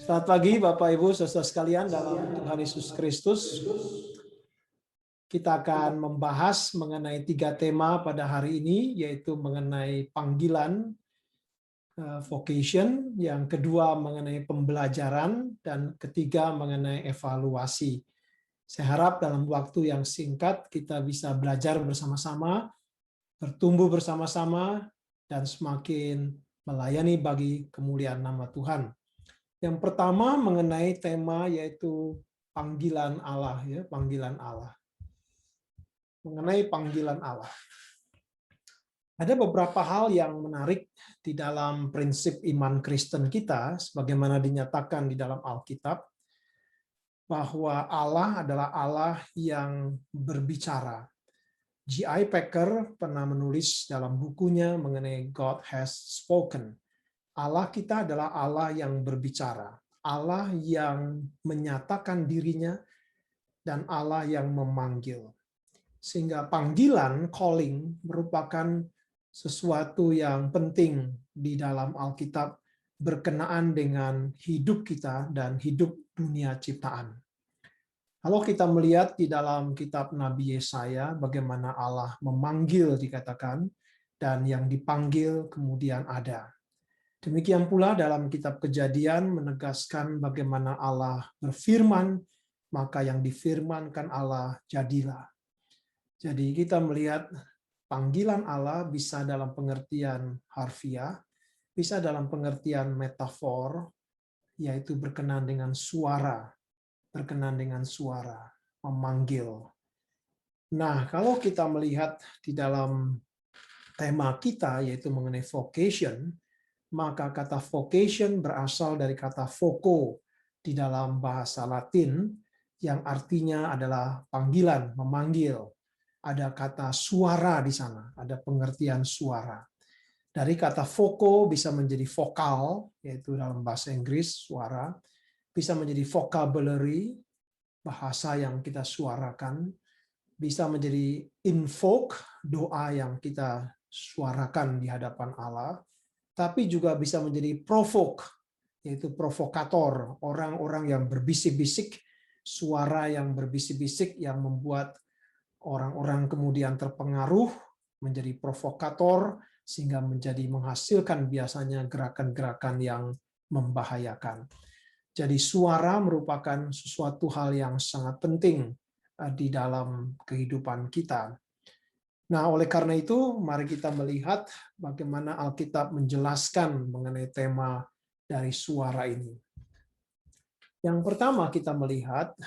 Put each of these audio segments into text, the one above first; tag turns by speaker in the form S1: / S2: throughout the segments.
S1: Selamat pagi Bapak Ibu saudara sekalian dalam Tuhan Yesus Kristus. Kita akan membahas mengenai 3 tema pada hari ini, yaitu mengenai panggilan, vocation, yang kedua mengenai pembelajaran, dan ketiga mengenai evaluasi. Saya harap dalam waktu yang singkat kita bisa belajar bersama-sama, bertumbuh bersama-sama, dan semakin melayani bagi kemuliaan nama Tuhan. Yang pertama mengenai tema yaitu panggilan Allah, ya, panggilan Allah. Mengenai panggilan Allah. Ada beberapa hal yang menarik di dalam prinsip iman Kristen kita, sebagaimana dinyatakan di dalam Alkitab, bahwa Allah adalah Allah yang berbicara. J.I. Packer pernah menulis dalam bukunya mengenai God has spoken. Allah kita adalah Allah yang berbicara, Allah yang menyatakan dirinya, dan Allah yang memanggil. Sehingga panggilan, calling, merupakan sesuatu yang penting di dalam Alkitab berkenaan dengan hidup kita dan hidup dunia ciptaan. Kalau kita melihat di dalam kitab Nabi Yesaya, bagaimana Allah memanggil dikatakan, dan yang dipanggil kemudian ada. Demikian pula dalam kitab Kejadian menegaskan bagaimana Allah berfirman, maka yang difirmankan Allah jadilah. Jadi kita melihat panggilan Allah bisa dalam pengertian harfiah, bisa dalam pengertian metafor, yaitu berkenaan dengan suara, memanggil. Nah, kalau kita melihat di dalam tema kita, yaitu mengenai vocation, maka kata vocation berasal dari kata voco di dalam bahasa Latin yang artinya adalah panggilan, memanggil. Ada kata suara di sana, ada pengertian suara. Dari kata voco bisa menjadi vokal, yaitu dalam bahasa Inggris suara, bisa menjadi vocabulary, bahasa yang kita suarakan, bisa menjadi invoke, doa yang kita suarakan di hadapan Allah, tapi juga bisa menjadi provoke, yaitu provokator, orang-orang yang berbisik-bisik, suara yang berbisik-bisik yang membuat orang-orang kemudian terpengaruh, menjadi provokator, sehingga menjadi menghasilkan biasanya gerakan-gerakan yang membahayakan. Jadi suara merupakan sesuatu hal yang sangat penting di dalam kehidupan kita. Nah, oleh karena itu, mari kita melihat bagaimana Alkitab menjelaskan mengenai tema dari suara ini. Yang pertama kita melihat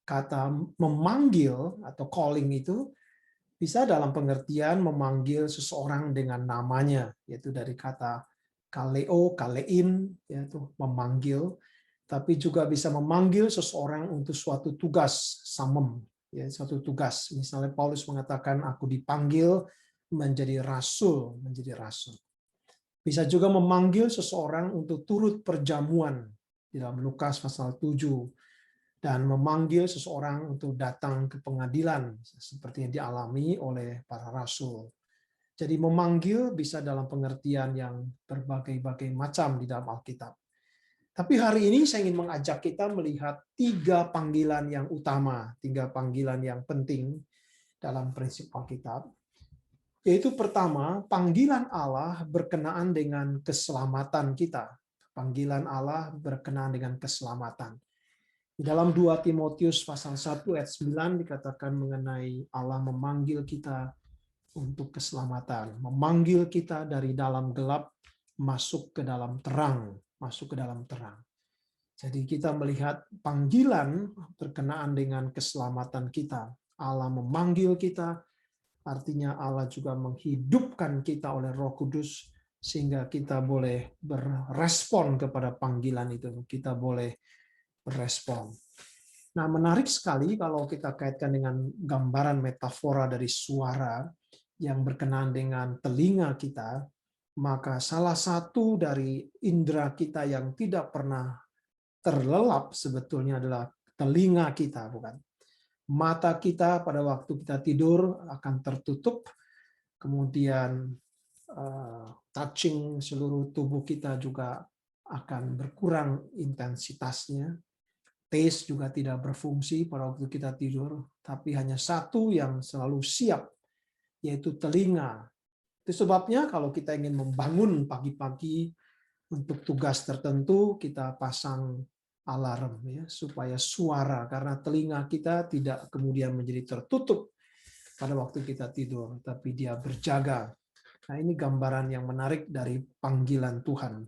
S1: kata memanggil atau calling itu bisa dalam pengertian memanggil seseorang dengan namanya, yaitu dari kata kaleo, kalein, yaitu memanggil, tapi juga bisa memanggil seseorang untuk suatu tugas, samem. Ya, suatu tugas. Misalnya Paulus mengatakan, aku dipanggil menjadi rasul. Bisa juga memanggil seseorang untuk turut perjamuan di dalam Lukas pasal 7, dan memanggil seseorang untuk datang ke pengadilan seperti yang dialami oleh para rasul. Jadi memanggil bisa dalam pengertian yang berbagai-bagai macam di dalam Alkitab. Tapi hari ini saya ingin mengajak kita melihat 3 panggilan yang utama, 3 panggilan yang penting dalam prinsip Alkitab. Yaitu pertama, panggilan Allah berkenaan dengan keselamatan kita. Panggilan Allah berkenaan dengan keselamatan. Di dalam 2 Timotius pasal 1 ayat 9 dikatakan mengenai Allah memanggil kita untuk keselamatan, memanggil kita dari dalam gelap masuk ke dalam terang. Jadi kita melihat panggilan berkenaan dengan keselamatan kita. Allah memanggil kita, artinya Allah juga menghidupkan kita oleh Roh Kudus sehingga kita boleh berespon kepada panggilan itu. Kita boleh berespon. Nah, menarik sekali kalau kita kaitkan dengan gambaran metafora dari suara yang berkenaan dengan telinga kita. Maka salah satu dari indera kita yang tidak pernah terlelap sebetulnya adalah telinga kita, bukan? Mata kita pada waktu kita tidur akan tertutup, kemudian touching seluruh tubuh kita juga akan berkurang intensitasnya. Taste juga tidak berfungsi pada waktu kita tidur, tapi hanya satu yang selalu siap, yaitu telinga. Itu sebabnya kalau kita ingin membangun pagi-pagi untuk tugas tertentu, kita pasang alarm ya, supaya suara, karena telinga kita tidak kemudian menjadi tertutup pada waktu kita tidur, tapi dia berjaga. Nah, ini gambaran yang menarik dari panggilan Tuhan.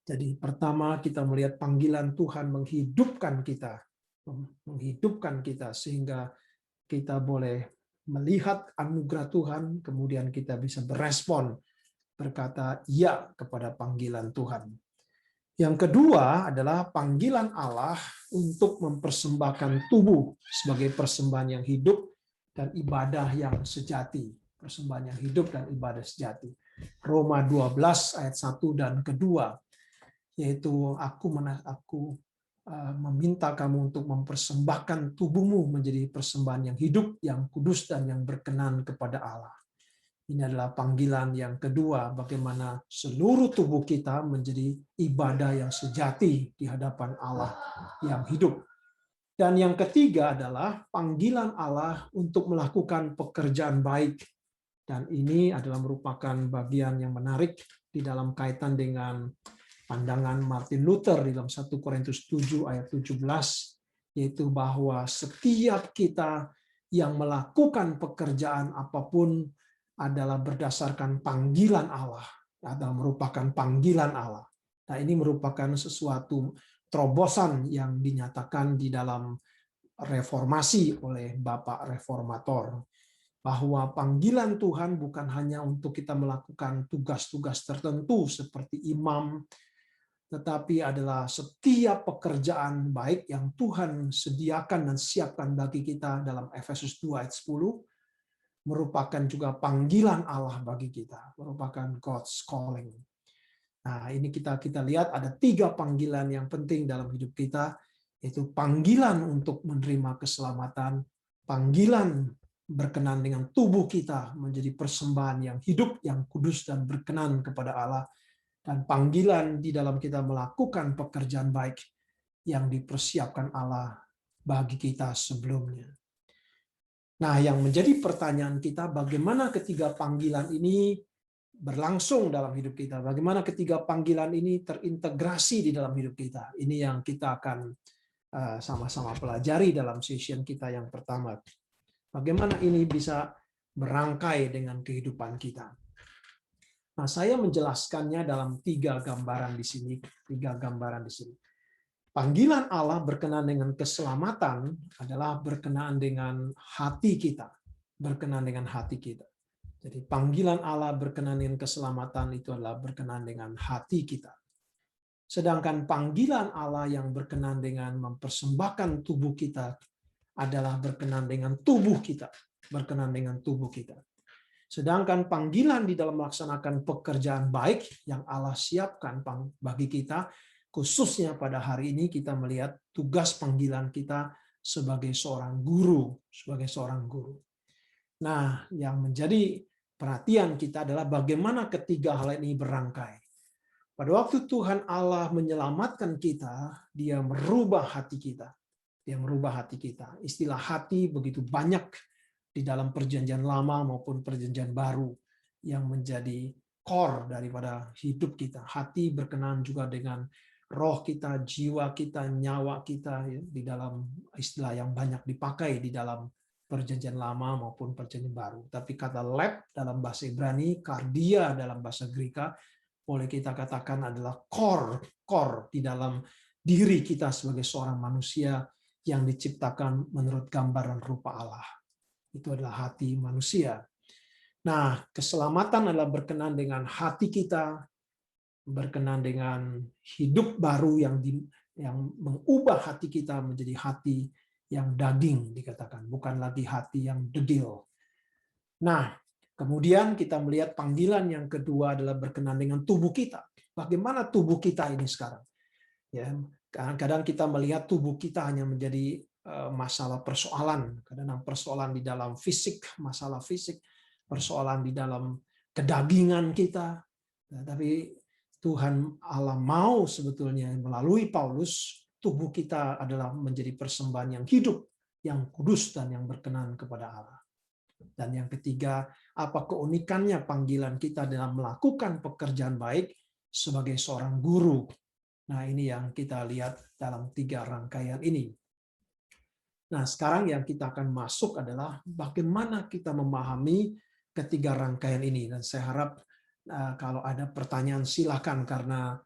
S1: Jadi pertama kita melihat panggilan Tuhan menghidupkan kita sehingga kita boleh melihat anugerah Tuhan, kemudian kita bisa berespon, berkata ya kepada panggilan Tuhan. Yang kedua adalah panggilan Allah untuk mempersembahkan tubuh sebagai persembahan yang hidup dan ibadah yang sejati. Persembahan yang hidup dan ibadah sejati. Roma 12 ayat 1 dan kedua, yaitu aku meminta kamu untuk mempersembahkan tubuhmu menjadi persembahan yang hidup, yang kudus, dan yang berkenan kepada Allah. Ini adalah panggilan yang kedua, bagaimana seluruh tubuh kita menjadi ibadah yang sejati di hadapan Allah yang hidup. Dan yang ketiga adalah panggilan Allah untuk melakukan pekerjaan baik. Dan ini adalah merupakan bagian yang menarik di dalam kaitan dengan pandangan Martin Luther di dalam 1 Korintus 7 ayat 17, yaitu bahwa setiap kita yang melakukan pekerjaan apapun adalah berdasarkan panggilan Allah, adalah merupakan panggilan Allah. Nah, ini merupakan sesuatu terobosan yang dinyatakan di dalam reformasi oleh Bapak Reformator, bahwa panggilan Tuhan bukan hanya untuk kita melakukan tugas-tugas tertentu seperti imam, tetapi adalah setiap pekerjaan baik yang Tuhan sediakan dan siapkan bagi kita dalam Efesus 2 ayat 10, merupakan juga panggilan Allah bagi kita, merupakan God's calling. Nah, ini kita lihat ada 3 panggilan yang penting dalam hidup kita, yaitu panggilan untuk menerima keselamatan, panggilan berkenan dengan tubuh kita menjadi persembahan yang hidup, yang kudus dan berkenan kepada Allah, dan panggilan di dalam kita melakukan pekerjaan baik yang dipersiapkan Allah bagi kita sebelumnya. Nah, yang menjadi pertanyaan kita, bagaimana ketiga panggilan ini berlangsung dalam hidup kita? Bagaimana ketiga panggilan ini terintegrasi di dalam hidup kita? Ini yang kita akan sama-sama pelajari dalam session kita yang pertama. Bagaimana ini bisa berangkai dengan kehidupan kita? Nah, saya menjelaskannya dalam 3 gambaran di sini. 3 gambaran di sini. Panggilan Allah berkenaan dengan keselamatan adalah berkenaan dengan hati kita. Berkenaan dengan hati kita. Jadi panggilan Allah berkenaan dengan keselamatan itu adalah berkenaan dengan hati kita. Sedangkan panggilan Allah yang berkenaan dengan mempersembahkan tubuh kita adalah berkenaan dengan tubuh kita. Berkenaan dengan tubuh kita. Sedangkan panggilan di dalam melaksanakan pekerjaan baik yang Allah siapkan bagi kita, khususnya pada hari ini kita melihat tugas panggilan kita sebagai seorang guru, Nah, yang menjadi perhatian kita adalah bagaimana ketiga hal ini berangkai. Pada waktu Tuhan Allah menyelamatkan kita, Dia merubah hati kita. Dia merubah hati kita. Istilah hati begitu banyak di dalam perjanjian lama maupun perjanjian baru yang menjadi core daripada hidup kita. Hati berkenaan juga dengan roh kita, jiwa kita, nyawa kita, ya, di dalam istilah yang banyak dipakai di dalam perjanjian lama maupun perjanjian baru. Tapi kata lep dalam bahasa Ibrani, kardia dalam bahasa Greka, boleh kita katakan adalah core di dalam diri kita sebagai seorang manusia yang diciptakan menurut gambaran rupa Allah. Itu adalah hati manusia. Nah, keselamatan adalah berkenaan dengan hati kita, berkenaan dengan hidup baru yang mengubah hati kita menjadi hati yang daging dikatakan, bukan lagi hati yang degil. Nah, kemudian kita melihat panggilan yang kedua adalah berkenaan dengan tubuh kita. Bagaimana tubuh kita ini sekarang? Ya, kadang-kadang kita melihat tubuh kita hanya menjadi masalah persoalan, kadang-kadang persoalan di dalam fisik, masalah fisik, persoalan di dalam kedagingan kita. Tapi Tuhan Allah mau sebetulnya melalui Paulus, tubuh kita adalah menjadi persembahan yang hidup, yang kudus, dan yang berkenan kepada Allah. Dan yang ketiga, apa keunikannya panggilan kita dalam melakukan pekerjaan baik sebagai seorang guru. Nah, ini yang kita lihat dalam 3 rangkaian ini. Nah, sekarang yang kita akan masuk adalah bagaimana kita memahami ketiga rangkaian ini. Dan saya harap kalau ada pertanyaan silakan, karena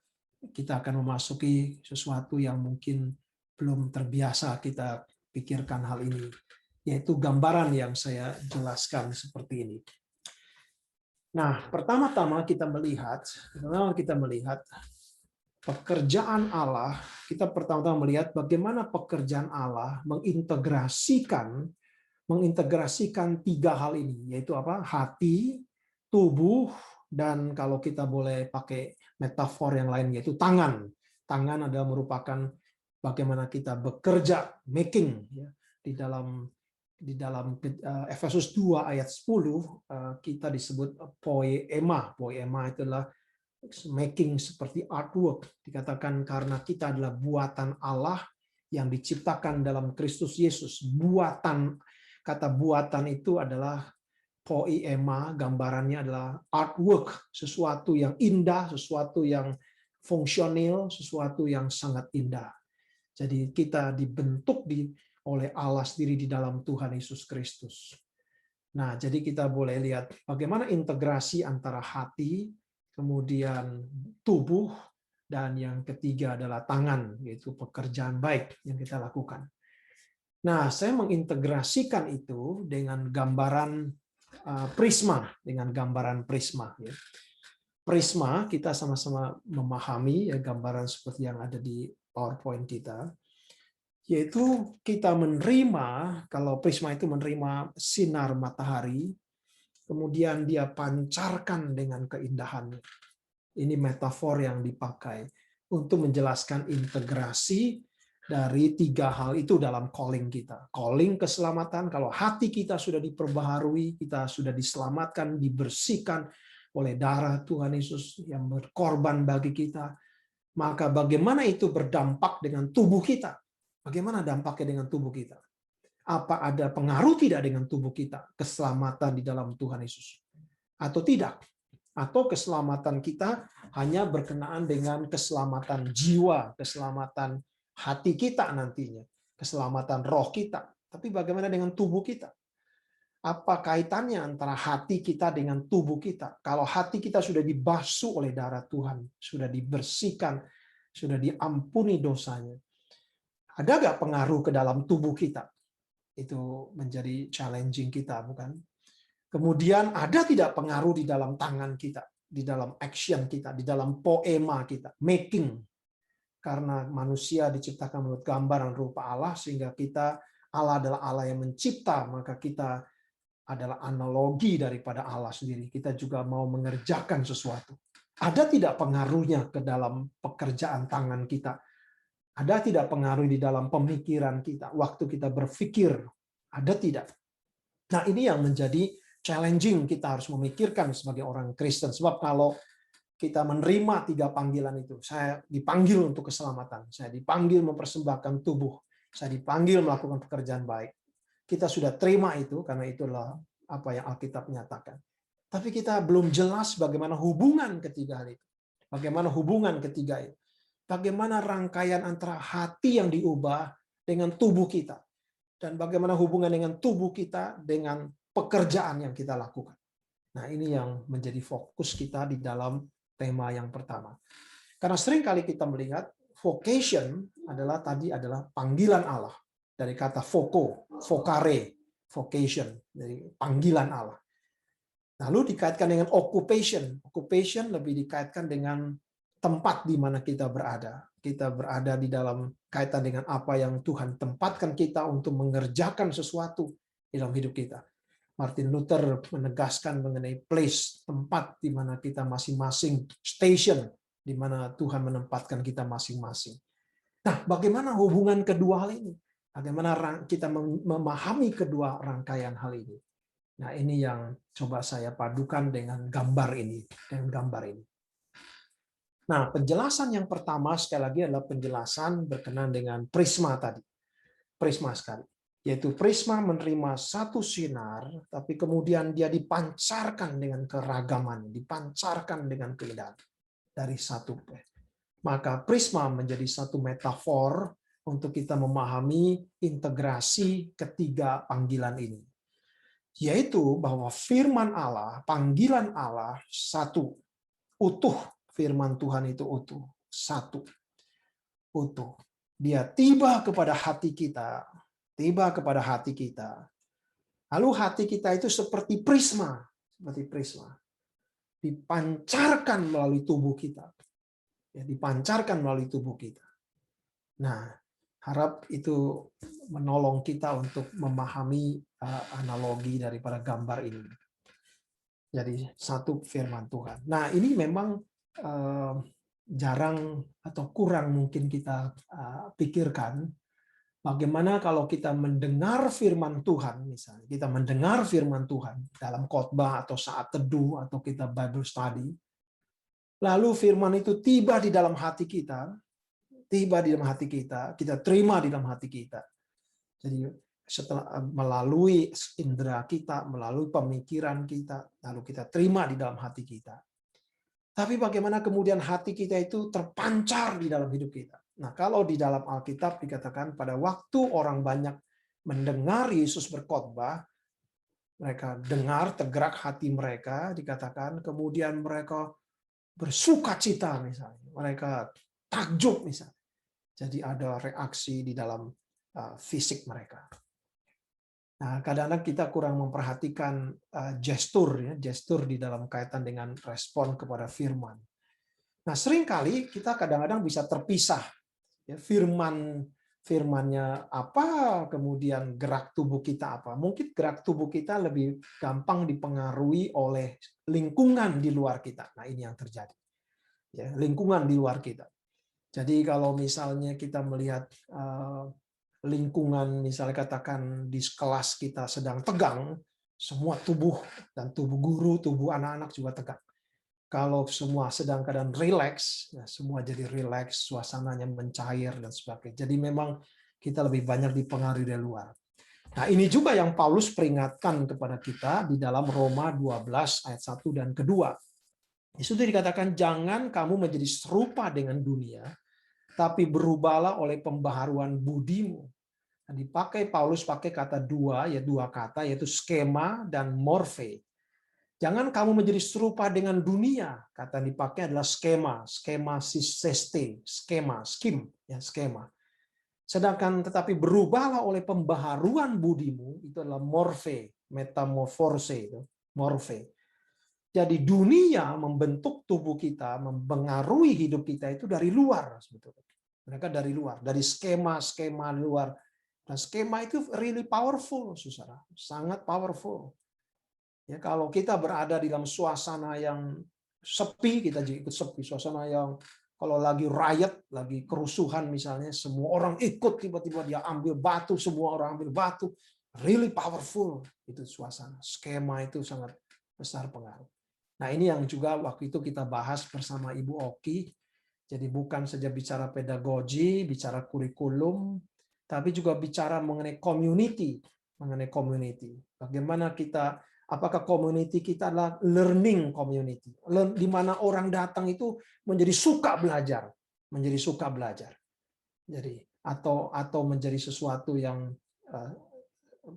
S1: kita akan memasuki sesuatu yang mungkin belum terbiasa kita pikirkan hal ini, yaitu gambaran yang saya jelaskan seperti ini. Nah, pertama-tama kita melihat pekerjaan Allah. Kita pertama-tama melihat bagaimana pekerjaan Allah mengintegrasikan 3 hal ini, yaitu apa? Hati, tubuh, dan kalau kita boleh pakai metafor yang lain, yaitu tangan. Tangan adalah merupakan bagaimana kita bekerja, making, ya. Di dalam Efesus 2 ayat 10 kita disebut poema. Poema itulah making, seperti artwork. Dikatakan karena kita adalah buatan Allah yang diciptakan dalam Kristus Yesus. Kata buatan itu adalah poema, gambarannya adalah artwork, sesuatu yang indah, sesuatu yang fungsional, sesuatu yang sangat indah. Jadi kita dibentuk oleh Allah sendiri di dalam Tuhan Yesus Kristus. Nah, jadi kita boleh lihat bagaimana integrasi antara hati, kemudian tubuh, dan yang ketiga adalah tangan, yaitu pekerjaan baik yang kita lakukan. Nah, saya mengintegrasikan itu dengan gambaran prisma, ya. Prisma kita sama-sama memahami, ya, gambaran seperti yang ada di PowerPoint kita, yaitu kita menerima, kalau prisma itu menerima sinar matahari, kemudian dia pancarkan dengan keindahannya. Ini metafor yang dipakai untuk menjelaskan integrasi dari 3 hal itu dalam calling kita. Calling keselamatan, kalau hati kita sudah diperbaharui, kita sudah diselamatkan, dibersihkan oleh darah Tuhan Yesus yang berkorban bagi kita, maka bagaimana itu berdampak dengan tubuh kita? Bagaimana dampaknya dengan tubuh kita? Apa ada pengaruh tidak dengan tubuh kita keselamatan di dalam Tuhan Yesus? Atau tidak? Atau keselamatan kita hanya berkenaan dengan keselamatan jiwa, keselamatan hati kita nantinya, keselamatan roh kita. Tapi bagaimana dengan tubuh kita? Apa kaitannya antara hati kita dengan tubuh kita? Kalau hati kita sudah dibasuh oleh darah Tuhan, sudah dibersihkan, sudah diampuni dosanya, ada nggak pengaruh ke dalam tubuh kita? Itu menjadi challenging kita, bukan? Kemudian ada tidak pengaruh di dalam tangan kita, di dalam action kita, di dalam poema kita, making. Karena manusia diciptakan menurut gambaran rupa Allah, sehingga Allah adalah Allah yang mencipta, maka kita adalah analogi daripada Allah sendiri. Kita juga mau mengerjakan sesuatu. Ada tidak pengaruhnya ke dalam pekerjaan tangan kita? Ada tidak pengaruh di dalam pemikiran kita, waktu kita berpikir? Ada tidak? Nah, ini yang menjadi challenging kita harus memikirkan sebagai orang Kristen. Sebab kalau kita menerima 3 panggilan itu, saya dipanggil untuk keselamatan, saya dipanggil mempersembahkan tubuh, saya dipanggil melakukan pekerjaan baik. Kita sudah terima itu karena itulah apa yang Alkitab nyatakan. Tapi kita belum jelas bagaimana hubungan ketiga hal itu. Bagaimana hubungan ketiga itu. Bagaimana rangkaian antara hati yang diubah dengan tubuh kita. Dan bagaimana hubungan dengan tubuh kita dengan pekerjaan yang kita lakukan. Nah, ini yang menjadi fokus kita di dalam tema yang pertama. Karena sering kali kita melihat vocation adalah panggilan Allah. Dari kata vocare, vocation, dari panggilan Allah. Lalu dikaitkan dengan occupation. Occupation lebih dikaitkan dengan tempat di mana kita berada. Kita berada di dalam kaitan dengan apa yang Tuhan tempatkan kita untuk mengerjakan sesuatu di dalam hidup kita. Martin Luther menegaskan mengenai place, tempat di mana kita masing-masing, station, di mana Tuhan menempatkan kita masing-masing. Nah, bagaimana hubungan kedua hal ini? Bagaimana kita memahami kedua rangkaian hal ini? Nah, ini yang coba saya padukan dengan gambar ini. Nah, penjelasan yang pertama sekali lagi adalah penjelasan berkenaan dengan prisma tadi. Prisma sekali. Yaitu prisma menerima satu sinar, tapi kemudian dia dipancarkan dengan keragaman, dipancarkan dengan keindahan dari satu. Maka prisma menjadi satu metafor untuk kita memahami integrasi ketiga panggilan ini. Yaitu bahwa firman Allah, panggilan Allah satu, utuh. Firman Tuhan itu utuh, satu, utuh. Dia tiba kepada hati kita, tiba kepada hati kita. Lalu hati kita itu seperti prisma, dipancarkan melalui tubuh kita, ya, dipancarkan melalui tubuh kita. Nah, harap itu menolong kita untuk memahami analogi daripada gambar ini. Jadi satu firman Tuhan. Nah, ini memang jarang atau kurang mungkin kita pikirkan. Bagaimana kalau kita mendengar firman Tuhan, misalnya kita mendengar firman Tuhan dalam khotbah atau saat teduh atau kita Bible study, lalu firman itu tiba di dalam hati kita, kita terima di dalam hati kita. Jadi setelah melalui indera kita, melalui pemikiran kita, lalu kita terima di dalam hati kita. Tapi bagaimana kemudian hati kita itu terpancar di dalam hidup kita. Nah, kalau di dalam Alkitab dikatakan pada waktu orang banyak mendengar Yesus berkhotbah, mereka dengar, tergerak hati mereka, dikatakan kemudian mereka bersukacita misalnya, mereka takjub misalnya. Jadi ada reaksi di dalam fisik mereka. Nah, kadang-kadang kita kurang memperhatikan gestur, ya, gestur di dalam kaitan dengan respon kepada firman. Nah, seringkali kita kadang-kadang bisa terpisah, ya, firmannya apa, kemudian gerak tubuh kita apa. Mungkin gerak tubuh kita lebih gampang dipengaruhi oleh lingkungan di luar kita. Nah, ini yang terjadi. Ya, lingkungan di luar kita. Jadi kalau misalnya kita melihat lingkungan, misalnya katakan di kelas kita sedang tegang, semua tubuh dan tubuh guru, tubuh anak-anak juga tegang. Kalau semua sedang keadaan rileks, ya semua jadi rileks, suasananya mencair dan sebagainya. Jadi memang kita lebih banyak dipengaruhi dari luar. Nah, ini juga yang Paulus peringatkan kepada kita di dalam Roma 12 ayat 1 dan kedua. Di situ dikatakan jangan kamu menjadi serupa dengan dunia, tapi berubahlah oleh pembaharuan budimu. Paulus pakai kata dua, ya dua kata, yaitu skema dan morfe. Jangan kamu menjadi serupa dengan dunia. Kata yang dipakai adalah skema siste, skim, ya skema. Sedangkan tetapi berubahlah oleh pembaharuan budimu, itu adalah morfe, metamorfose itu, morfe. Jadi dunia membentuk tubuh kita, mempengaruhi hidup kita itu dari luar sebetulnya. Mereka dari luar, dari skema-skema luar. Nah, skema itu really powerful, saudara, sangat powerful. Ya, kalau kita berada di dalam suasana yang sepi, kita jadi ikut sepi. Suasana yang kalau lagi riot, lagi kerusuhan misalnya, semua orang ikut, tiba-tiba dia ambil batu, semua orang ambil batu. Really powerful itu suasana. Skema itu sangat besar pengaruh. Nah, ini yang juga waktu itu kita bahas bersama Ibu Oki. Jadi bukan saja bicara pedagogi, bicara kurikulum, tapi juga bicara mengenai community, Bagaimana kita, apakah community kita adalah learning community, di mana orang datang itu menjadi suka belajar, Jadi atau menjadi sesuatu yang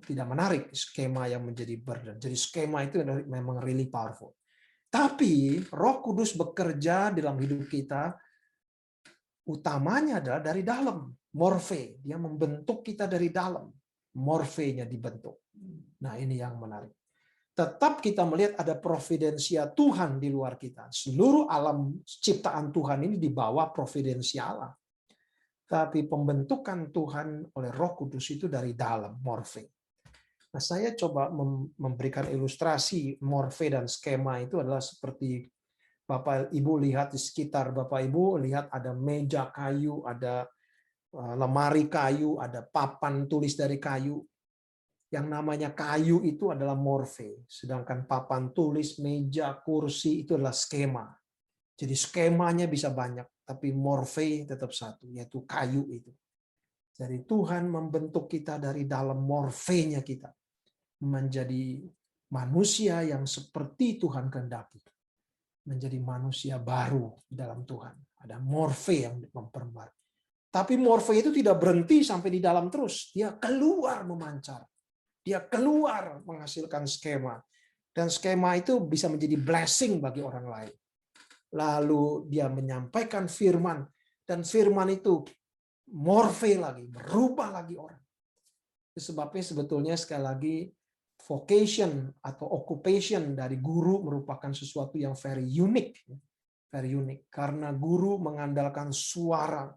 S1: tidak menarik, skema yang menjadi burden. Jadi skema itu memang really powerful. Tapi Roh Kudus bekerja dalam hidup kita, utamanya adalah dari dalam. Morfe, dia membentuk kita dari dalam. Morfenya dibentuk. Nah, ini yang menarik. Tetap kita melihat ada providensia Tuhan di luar kita. Seluruh alam ciptaan Tuhan ini di bawah providensia Allah. Tapi pembentukan Tuhan oleh Roh Kudus itu dari dalam, morfe. Nah, saya coba memberikan ilustrasi morfe dan skema itu adalah seperti Bapak Ibu lihat di sekitar Bapak Ibu lihat ada meja kayu, ada lemari kayu, ada papan tulis dari kayu. Yang namanya kayu itu adalah morfe, sedangkan papan tulis, meja, kursi itu adalah skema. Jadi skemanya bisa banyak, tapi morfe tetap satu, yaitu kayu itu. Jadi Tuhan membentuk kita dari dalam morfenya kita menjadi manusia yang seperti Tuhan kehendaki. Menjadi manusia baru di dalam Tuhan. Ada morfe yang memperbarui. Tapi morfe itu tidak berhenti sampai di dalam terus. Dia keluar memancar. Dia keluar menghasilkan skema. Dan skema itu bisa menjadi blessing bagi orang lain. Lalu dia menyampaikan firman. Dan firman itu morfe lagi, merubah lagi orang. Itu sebabnya sebetulnya sekali lagi vocation atau occupation dari guru merupakan sesuatu yang very unique. Very unique. Karena guru mengandalkan suara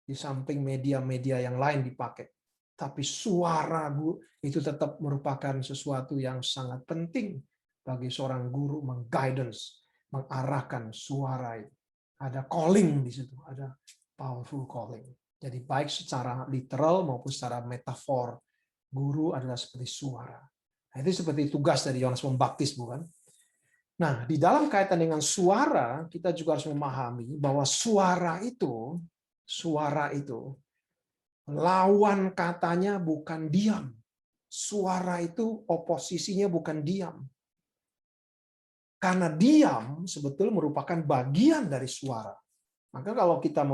S1: di samping media-media yang lain dipakai. Tapi suara guru itu tetap merupakan sesuatu yang sangat penting bagi seorang guru mengguidance, mengarahkan suara itu. Ada calling di situ, ada powerful calling. Jadi baik secara literal maupun secara metafor, guru adalah seperti suara. Nah, itu seperti tugas dari Yohanes Pembaptis, bukan? Nah, di dalam kaitan dengan suara, kita juga harus memahami bahwa suara itu, lawan katanya bukan diam. Suara itu oposisinya bukan diam. Karena diam sebetulnya merupakan bagian dari suara. Maka kalau kita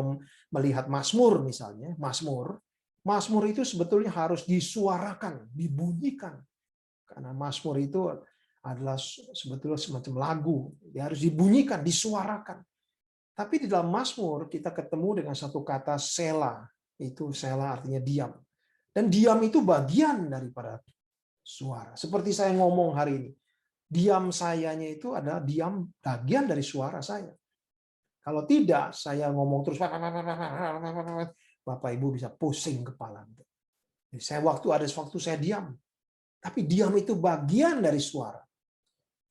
S1: melihat Mazmur misalnya, Mazmur itu sebetulnya harus disuarakan, dibunyikan. Karena Mazmur itu adalah sebetulnya semacam lagu, dia harus dibunyikan, disuarakan. Tapi di dalam Mazmur kita ketemu dengan satu kata sela, itu sela artinya diam. Dan diam itu bagian daripada suara. Seperti saya ngomong hari ini, diam sayanya itu adalah diam bagian dari suara saya. Kalau tidak, saya ngomong terus, Bapak Ibu bisa pusing kepala. Jadi ada waktu saya diam. Tapi diam itu bagian dari suara.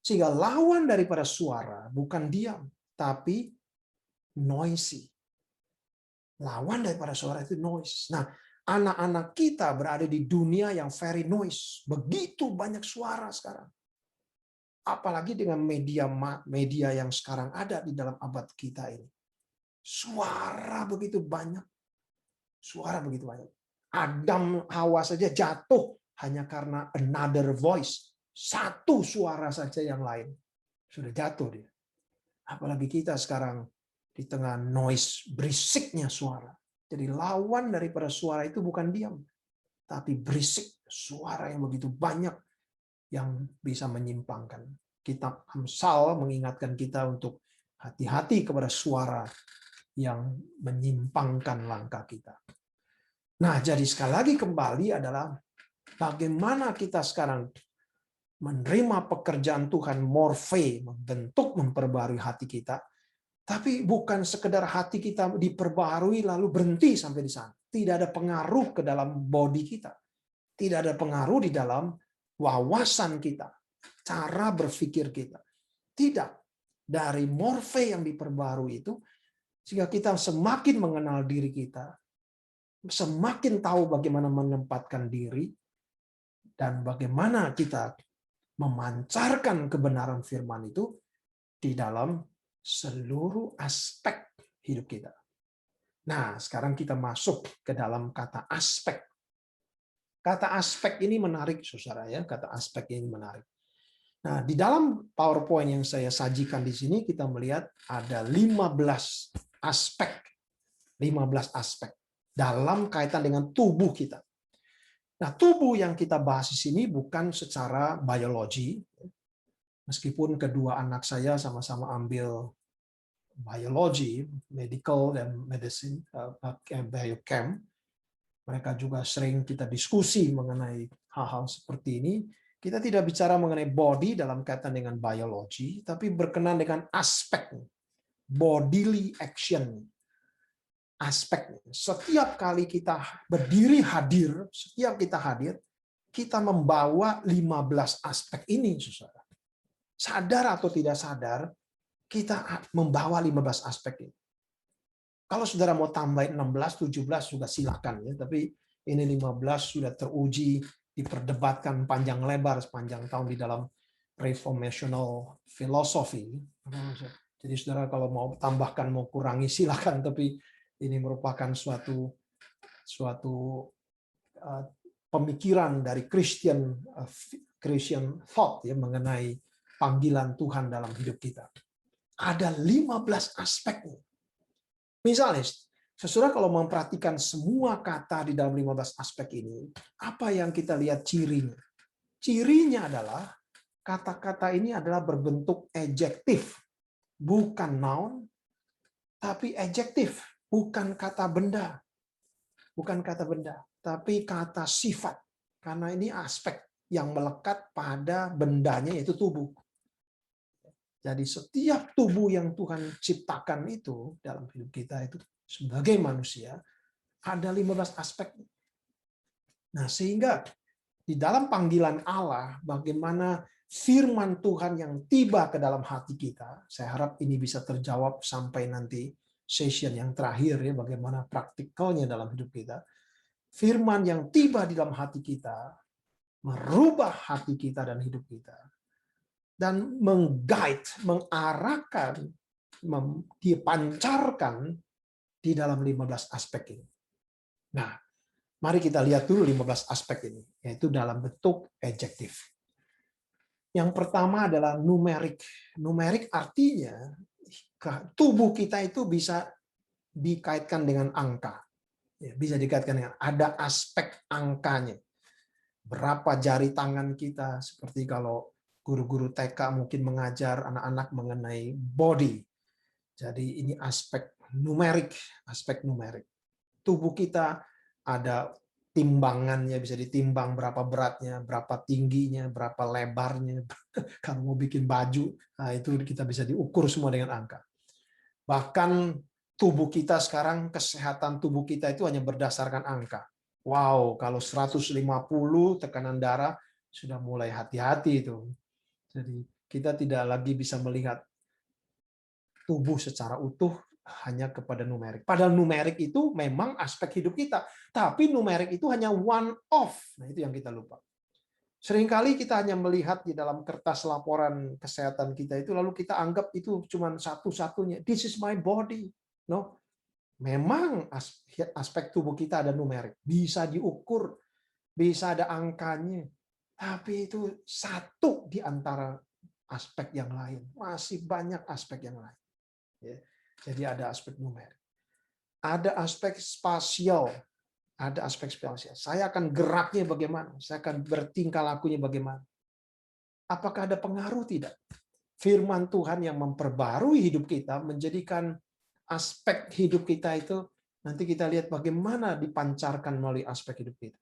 S1: Sehingga lawan daripada suara bukan diam, tapi noisy. Lawan daripada suara itu noise. Nah, anak-anak kita berada di dunia yang very noise. Begitu banyak suara sekarang. Apalagi dengan media yang sekarang ada di dalam abad kita ini. Suara begitu banyak. Adam Hawa saja jatuh hanya karena another voice. Satu suara saja yang lain. Sudah jatuh dia. Apalagi kita sekarang di tengah noise, berisiknya suara. Jadi lawan daripada suara itu bukan diam. Tapi berisik, suara yang begitu banyak yang bisa menyimpangkan. Kitab Amsal mengingatkan kita untuk hati-hati kepada suara yang menyimpangkan langkah kita. Nah, jadi sekali lagi kembali adalah bagaimana kita sekarang menerima pekerjaan Tuhan morfe, membentuk, memperbarui hati kita, tapi bukan sekedar hati kita diperbarui lalu berhenti sampai di sana. Tidak ada pengaruh ke dalam body kita. Tidak ada pengaruh di dalam wawasan kita, cara berpikir kita. Tidak. Dari morfe yang diperbarui itu, sehingga kita semakin mengenal diri kita, semakin tahu bagaimana menempatkan diri, dan bagaimana kita memancarkan kebenaran firman itu di dalam seluruh aspek hidup kita. Nah, sekarang kita masuk ke dalam kata aspek. Kata aspek ini menarik, saudara ya. Kata aspek ini menarik. Nah, di dalam PowerPoint yang saya sajikan di sini kita melihat ada 15 aspek. 15 aspek dalam kaitan dengan tubuh kita. Nah, tubuh yang kita bahas di sini bukan secara biologi. Meskipun kedua anak saya sama-sama ambil biologi, medical dan medicine, biochem, mereka juga sering kita diskusi mengenai hal-hal seperti ini. Kita tidak bicara mengenai body dalam kaitan dengan biologi, tapi berkenaan dengan aspek, bodily action. Aspek. Setiap kali kita berdiri hadir, setiap kita hadir, kita membawa 15 aspek ini, saudara. Sadar atau tidak sadar, kita membawa 15 aspek ini. Kalau saudara mau tambahin 16, 17 juga silakan ya, tapi ini 15 sudah teruji, diperdebatkan panjang lebar sepanjang tahun di dalam reformational philosophy. Jadi saudara kalau mau tambahkan, mau kurangi silakan, tapi ini merupakan suatu uh, pemikiran dari Christian thought ya mengenai panggilan Tuhan dalam hidup kita. Ada 15 aspeknya. Misalnya, saudara kalau memperhatikan semua kata di dalam 15 aspek ini, apa yang kita lihat cirinya? Cirinya adalah kata-kata ini adalah berbentuk adjektif, bukan noun, tapi adjektif, bukan kata benda. Bukan kata benda, tapi kata sifat. Karena ini aspek yang melekat pada bendanya, yaitu tubuh. Jadi setiap tubuh yang Tuhan ciptakan itu dalam hidup kita itu sebagai manusia ada 15 aspek. Nah, sehingga di dalam panggilan Allah, bagaimana firman Tuhan yang tiba ke dalam hati kita, saya harap ini bisa terjawab sampai nanti session yang terakhir ya, bagaimana praktikalnya dalam hidup kita. Firman yang tiba di dalam hati kita, merubah hati kita dan hidup kita. Dan meng-guide, mengarahkan, dipancarkan di dalam 15 aspek ini. Nah, mari kita lihat dulu 15 aspek ini, yaitu dalam bentuk adjektif. Yang pertama adalah numerik. Numerik artinya tubuh kita itu bisa dikaitkan dengan angka. Ya, bisa dikaitkan dengan ada aspek angkanya. Berapa jari tangan kita, seperti kalau guru-guru TK mungkin mengajar anak-anak mengenai body. Jadi ini aspek numerik, aspek numerik. Tubuh kita ada timbangannya, bisa ditimbang berapa beratnya, berapa tingginya, berapa lebarnya. Kalau mau bikin baju, nah itu kita bisa diukur semua dengan angka. Bahkan tubuh kita sekarang, kesehatan tubuh kita itu hanya berdasarkan angka. Wow, kalau 150 tekanan darah sudah mulai hati-hati itu. Jadi kita tidak lagi bisa melihat tubuh secara utuh hanya kepada numerik. Padahal numerik itu memang aspek hidup kita, tapi numerik itu hanya one of. Nah, itu yang kita lupa. Seringkali kita hanya melihat di dalam kertas laporan kesehatan kita itu, lalu kita anggap itu cuma satu-satunya. This is my body. No, memang aspek tubuh kita ada numerik, bisa diukur, bisa ada angkanya, tapi itu satu di antara aspek yang lain. Masih banyak aspek yang lain. Jadi ada aspek numerik. Ada aspek spasial. Ada aspek spasial. Saya akan geraknya bagaimana? Saya akan bertingkah lakunya bagaimana? Apakah ada pengaruh? Tidak. Firman Tuhan yang memperbarui hidup kita, menjadikan aspek hidup kita itu, nanti kita lihat bagaimana dipancarkan melalui aspek hidup kita.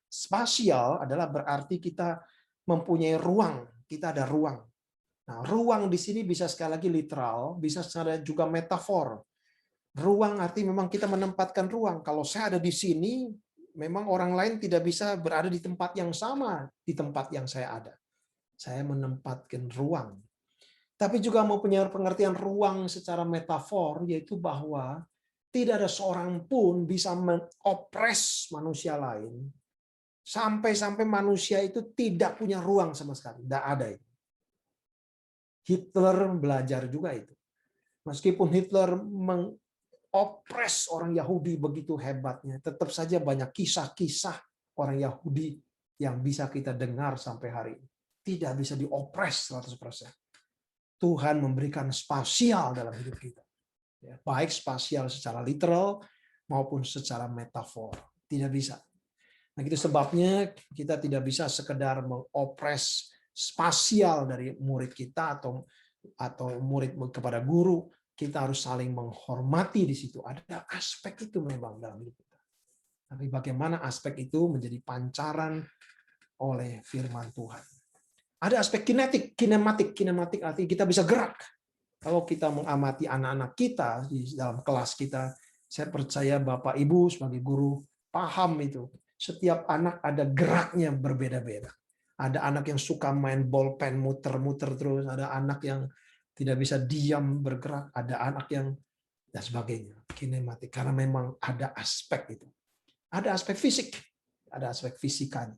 S1: Spasial adalah berarti kita mempunyai ruang. Kita ada ruang. Nah, ruang di sini bisa sekali lagi literal, bisa secara juga metafor. Ruang arti memang kita menempatkan ruang. Kalau saya ada di sini, memang orang lain tidak bisa berada di tempat yang sama di tempat yang saya ada. Saya menempatkan ruang. Tapi juga mempunyai pengertian ruang secara metafor, yaitu bahwa tidak ada seorang pun bisa mengopres manusia lain, sampai-sampai manusia itu tidak punya ruang sama sekali. Tidak ada itu. Hitler belajar juga itu. Meskipun Hitler mengopres orang Yahudi begitu hebatnya, tetap saja banyak kisah-kisah orang Yahudi yang bisa kita dengar sampai hari ini. Tidak bisa diopres 100%. Tuhan memberikan spasial dalam hidup kita. Baik spasial secara literal maupun secara metafor. Tidak bisa. Nah, itu sebabnya kita tidak bisa sekedar mengopres spasial dari murid kita atau murid kepada guru. Kita harus saling menghormati di situ. Ada aspek itu memang dalam hidup kita. Tapi bagaimana aspek itu menjadi pancaran oleh firman Tuhan. Ada aspek kinematik artinya kita bisa gerak. Kalau kita mengamati anak-anak kita di dalam kelas kita, saya percaya Bapak Ibu sebagai guru paham itu. Setiap anak ada geraknya berbeda-beda. Ada anak yang suka main bolpen muter-muter terus, ada anak yang tidak bisa diam bergerak, ada anak yang dan sebagainya. Kinematik karena memang ada aspek itu. Ada aspek fisik, ada aspek fisikanya.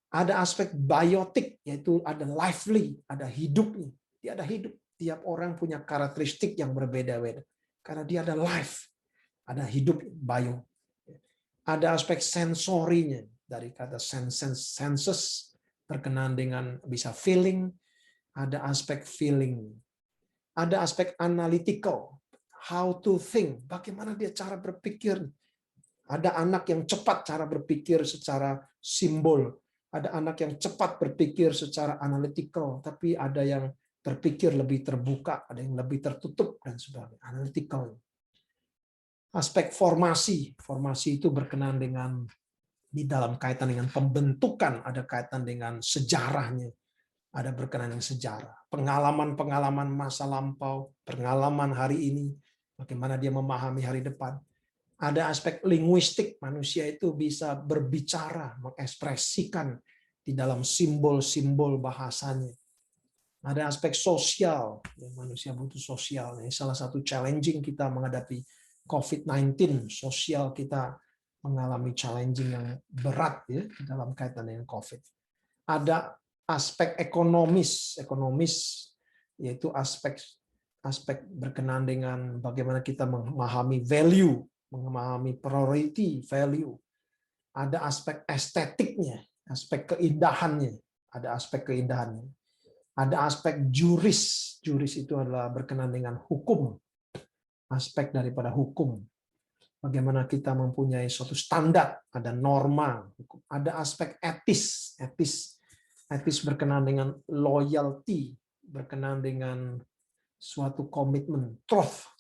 S1: Ada aspek biotik, yaitu ada lively, ada hidupnya. Dia ada hidup. Tiap orang punya karakteristik yang berbeda-beda. Karena dia ada life, ada hidup bio. Ada aspek sensorinya, dari kata senses berkenaan dengan bisa feeling, ada aspek feeling. Ada aspek analytical, how to think, bagaimana dia cara berpikir. Ada anak yang cepat cara berpikir secara simbol, ada anak yang cepat berpikir secara analytical, tapi ada yang berpikir lebih terbuka, ada yang lebih tertutup dan sebagainya. Analytical. Aspek formasi, formasi itu berkenaan dengan di dalam kaitan dengan pembentukan, ada kaitan dengan sejarahnya, ada berkenaan dengan sejarah, pengalaman-pengalaman masa lampau, pengalaman hari ini, bagaimana dia memahami hari depan. Ada aspek linguistik, manusia itu bisa berbicara, mengekspresikan di dalam simbol-simbol bahasanya. Ada aspek sosial, manusia butuh sosial. Ini salah satu challenging kita menghadapi COVID-19, sosial kita mengalami challenging yang berat ya di dalam kaitan dengan COVID. Ada aspek ekonomis yaitu aspek berkenaan dengan bagaimana kita memahami value, memahami priority value. Ada aspek estetiknya, aspek keindahannya, ada aspek keindahannya. Ada aspek juris, juris itu adalah berkenaan dengan hukum, aspek daripada hukum. Bagaimana kita mempunyai suatu standar, ada norma, ada aspek etis, etis berkenaan dengan loyalty, berkenaan dengan suatu komitmen, troth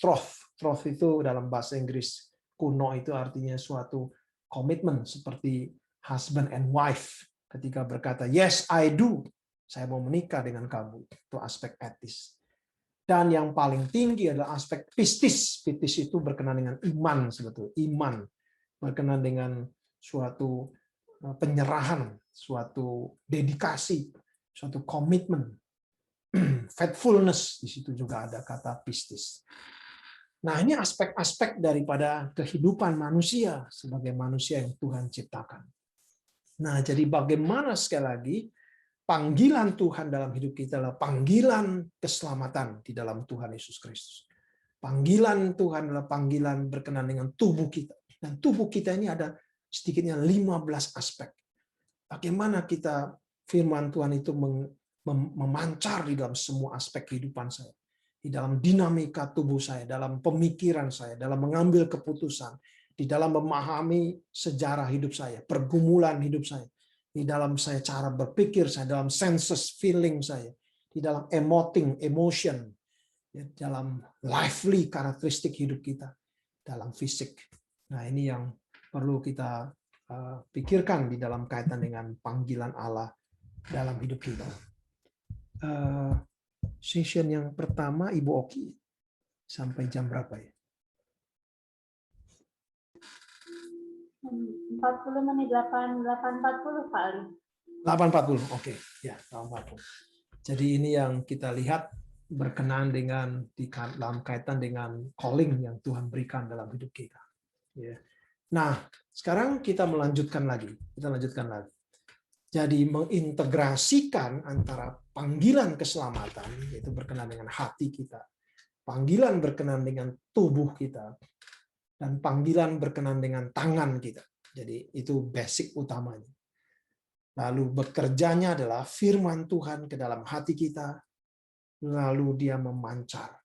S1: itu dalam bahasa Inggris kuno itu artinya suatu komitmen seperti husband and wife ketika berkata yes I do, saya mau menikah dengan kamu, itu aspek etis. Dan yang paling tinggi adalah aspek pistis. Pistis itu berkenaan dengan iman sebetulnya, iman berkenaan dengan suatu penyerahan, suatu dedikasi, suatu komitmen. Faithfulness, di situ juga ada kata pistis. Nah, ini aspek-aspek daripada kehidupan manusia sebagai manusia yang Tuhan ciptakan. Nah, jadi bagaimana sekali lagi panggilan Tuhan dalam hidup kita adalah panggilan keselamatan di dalam Tuhan Yesus Kristus. Panggilan Tuhan adalah panggilan berkenaan dengan tubuh kita. Dan tubuh kita ini ada sedikitnya 15 aspek. Bagaimana kita firman Tuhan itu memancar di dalam semua aspek kehidupan saya. Di dalam dinamika tubuh saya, dalam pemikiran saya, dalam mengambil keputusan, di dalam memahami sejarah hidup saya, pergumulan hidup saya, di dalam saya cara berpikir saya, dalam senses, feeling saya, di dalam emotion, dalam lively karakteristik hidup kita, dalam fisik. Nah, ini yang perlu kita pikirkan di dalam kaitan dengan panggilan Allah dalam hidup kita. Session yang pertama Ibu Oki sampai jam berapa ya?
S2: 40 menit, 8.40 Pak Ali.
S1: 8.40, oke. Ya, 8.40. Jadi ini yang kita lihat berkenaan dengan dalam kaitan dengan calling yang Tuhan berikan dalam hidup kita. Ya. Nah, sekarang kita melanjutkan lagi. Jadi mengintegrasikan antara panggilan keselamatan, yaitu berkenaan dengan hati kita, panggilan berkenaan dengan tubuh kita, dan panggilan berkenaan dengan tangan kita. Jadi itu basic utamanya. Lalu bekerjanya adalah firman Tuhan ke dalam hati kita, lalu dia memancar.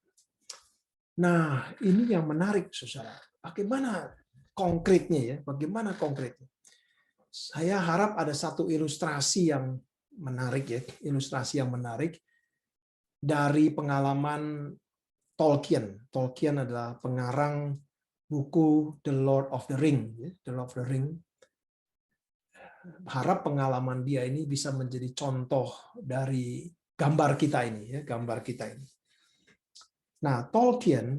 S1: Nah, ini yang menarik, saudara. Bagaimana konkretnya ya? Bagaimana konkretnya? Saya harap ada satu ilustrasi yang menarik ya, ilustrasi yang menarik dari pengalaman Tolkien. Tolkien adalah pengarang buku The Lord of the Ring, The Lord of the Ring. Harap pengalaman dia ini bisa menjadi contoh dari gambar kita ini, gambar kita ini. Nah, Tolkien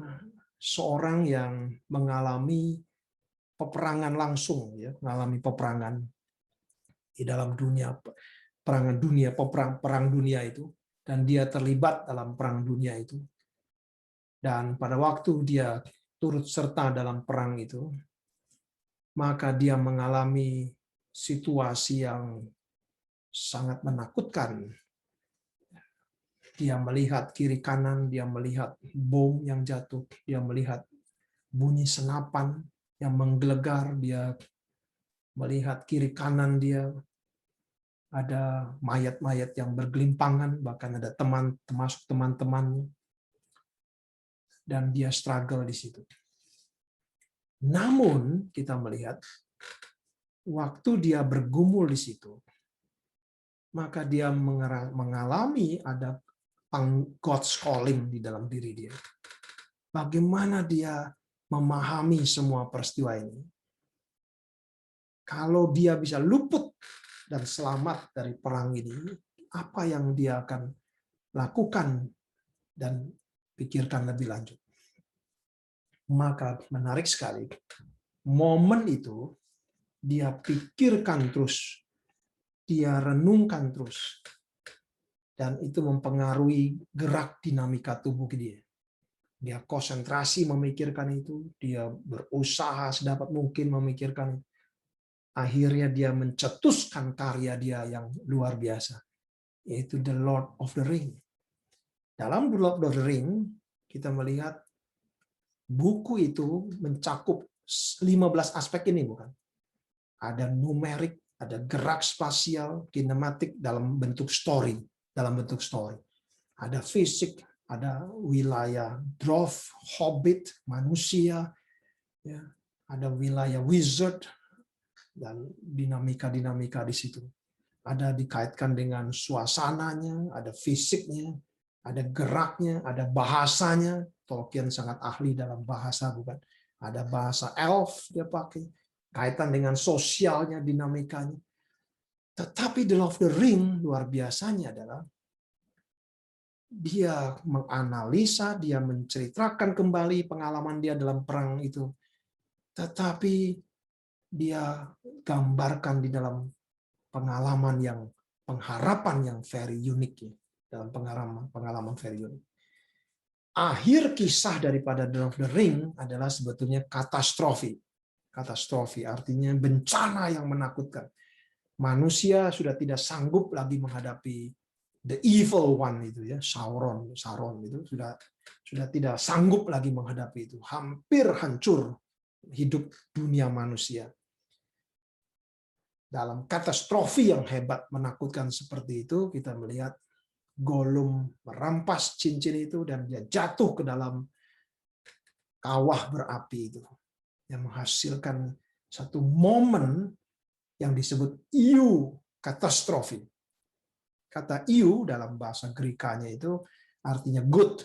S1: seorang yang mengalami peperangan langsung, mengalami peperangan di dalam dunia, perang dunia itu, dan dia terlibat dalam perang dunia itu. Dan pada waktu dia turut serta dalam perang itu, maka dia mengalami situasi yang sangat menakutkan. Dia melihat kiri kanan, dia melihat bom yang jatuh, dia melihat bunyi senapan yang menggelegar, dia melihat kiri kanan dia ada mayat-mayat yang bergelimpangan, bahkan ada termasuk teman-temannya, dan dia struggle di situ. Namun kita melihat waktu dia bergumul di situ, maka dia mengalami ada God's calling di dalam diri dia. Bagaimana dia memahami semua peristiwa ini? Kalau dia bisa luput dan selamat dari perang ini, apa yang dia akan lakukan dan pikirkan lebih lanjut. Maka menarik sekali, momen itu dia pikirkan terus, dia renungkan terus, dan itu mempengaruhi gerak dinamika tubuh dia. Dia konsentrasi memikirkan itu, dia berusaha sedapat mungkin memikirkan itu. Akhirnya dia mencetuskan karya dia yang luar biasa, yaitu The Lord of the Ring. Dalam The Lord of the Ring, kita melihat buku itu mencakup 15 aspek ini, bukan? Ada numerik, ada gerak spasial, kinematik dalam bentuk story, Ada fisik, ada wilayah dwarf, hobbit, manusia, ya, ada wilayah wizard, dan dinamika-dinamika di situ. Ada dikaitkan dengan suasananya, ada fisiknya, ada geraknya, ada bahasanya. Tolkien sangat ahli dalam bahasa, bukan? Ada bahasa elf dia pakai, kaitan dengan sosialnya, dinamikanya. Tetapi The Lord of the Ring luar biasanya adalah dia menganalisa, dia menceritakan kembali pengalaman dia dalam perang itu. Tetapi dia gambarkan di dalam pengharapan yang very unique, ya, dalam pengalaman very unique. Akhir kisah daripada The Lord of the Ring adalah sebetulnya katastrofi. Katastrofi artinya bencana yang menakutkan. Manusia sudah tidak sanggup lagi menghadapi the evil one itu, ya, Sauron itu sudah tidak sanggup lagi menghadapi itu. Hampir hancur hidup dunia manusia. Dalam katastrofi yang hebat menakutkan seperti itu, kita melihat Gollum merampas cincin itu dan dia jatuh ke dalam kawah berapi itu, yang menghasilkan satu momen yang disebut iu katastrofi. Kata iu dalam bahasa Grekanya itu artinya good,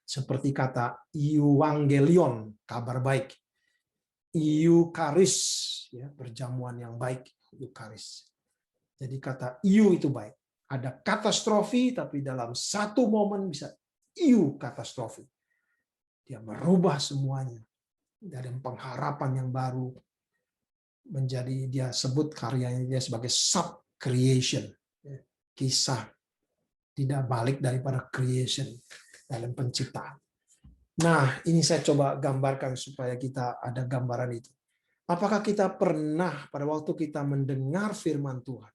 S1: seperti kata euangelion, kabar baik. Eucharis, ya, perjamuan yang baik, Eucharis. Jadi kata iu itu baik. Ada katastrofi, tapi dalam satu momen bisa iu katastrofi. Dia merubah semuanya dari pengharapan yang baru menjadi, dia sebut karyanya dia sebagai sub-creation. Kisah tidak balik daripada creation dalam penciptaan. Nah, ini saya coba gambarkan supaya kita ada gambaran itu. Apakah kita pernah pada waktu kita mendengar firman Tuhan,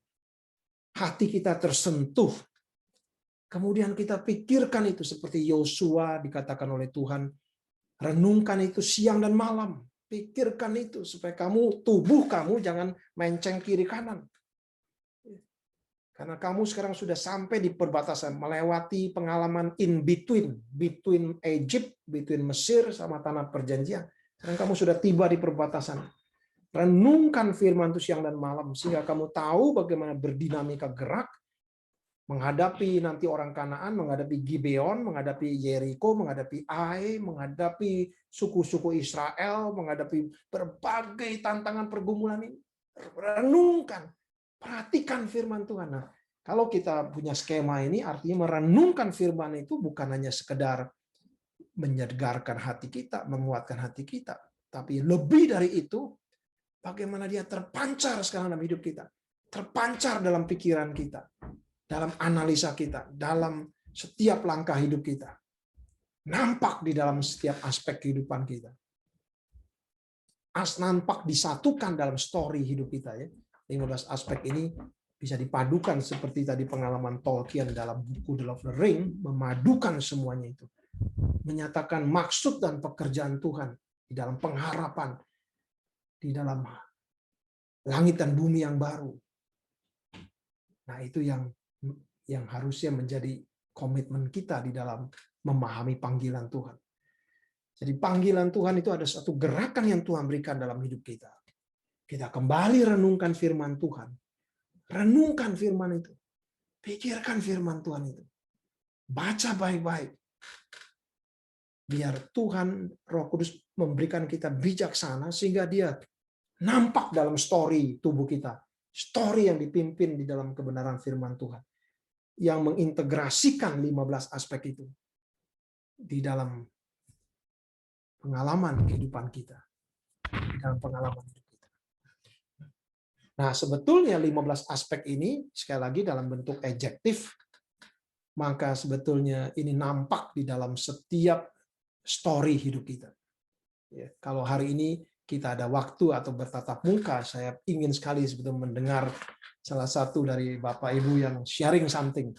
S1: hati kita tersentuh, kemudian kita pikirkan itu seperti Yosua dikatakan oleh Tuhan, renungkan itu siang dan malam, pikirkan itu supaya tubuh kamu jangan menceng kiri kanan. Karena kamu sekarang sudah sampai di perbatasan, melewati pengalaman in between Egypt, between Mesir sama tanah perjanjian. Sekarang kamu sudah tiba di perbatasan. Renungkan firman itu siang dan malam, sehingga kamu tahu bagaimana berdinamika gerak, menghadapi nanti orang Kanaan, menghadapi Gibeon, menghadapi Yeriko, menghadapi Ai, menghadapi suku-suku Israel, menghadapi berbagai tantangan pergumulan ini. Renungkan. Perhatikan firman Tuhan. Nah, kalau kita punya skema ini, artinya merenungkan firman itu bukan hanya sekedar menyegarkan hati kita, menguatkan hati kita, tapi lebih dari itu, bagaimana dia terpancar sekarang dalam hidup kita, terpancar dalam pikiran kita, dalam analisa kita, dalam setiap langkah hidup kita, nampak di dalam setiap aspek kehidupan kita, nampak disatukan dalam story hidup kita, ya. 15 aspek ini bisa dipadukan seperti tadi pengalaman Tolkien dalam buku The Lord of the Ring, memadukan semuanya itu. Menyatakan maksud dan pekerjaan Tuhan di dalam pengharapan, di dalam langit dan bumi yang baru. Nah, itu yang harusnya menjadi komitmen kita di dalam memahami panggilan Tuhan. Jadi panggilan Tuhan itu ada satu gerakan yang Tuhan berikan dalam hidup kita. Kita kembali renungkan firman Tuhan. Renungkan firman itu. Pikirkan firman Tuhan itu. Baca baik-baik. Biar Tuhan Roh Kudus memberikan kita bijaksana sehingga dia nampak dalam story tubuh kita. Story yang dipimpin di dalam kebenaran firman Tuhan. Yang mengintegrasikan 15 aspek itu di dalam pengalaman kehidupan kita. Di dalam pengalaman hidup kita. Nah, sebetulnya 15 aspek ini, sekali lagi dalam bentuk adjektif, maka sebetulnya ini nampak di dalam setiap story hidup kita. Ya, kalau hari ini kita ada waktu atau bertatap muka, saya ingin sekali sebetulnya mendengar salah satu dari Bapak Ibu yang sharing something.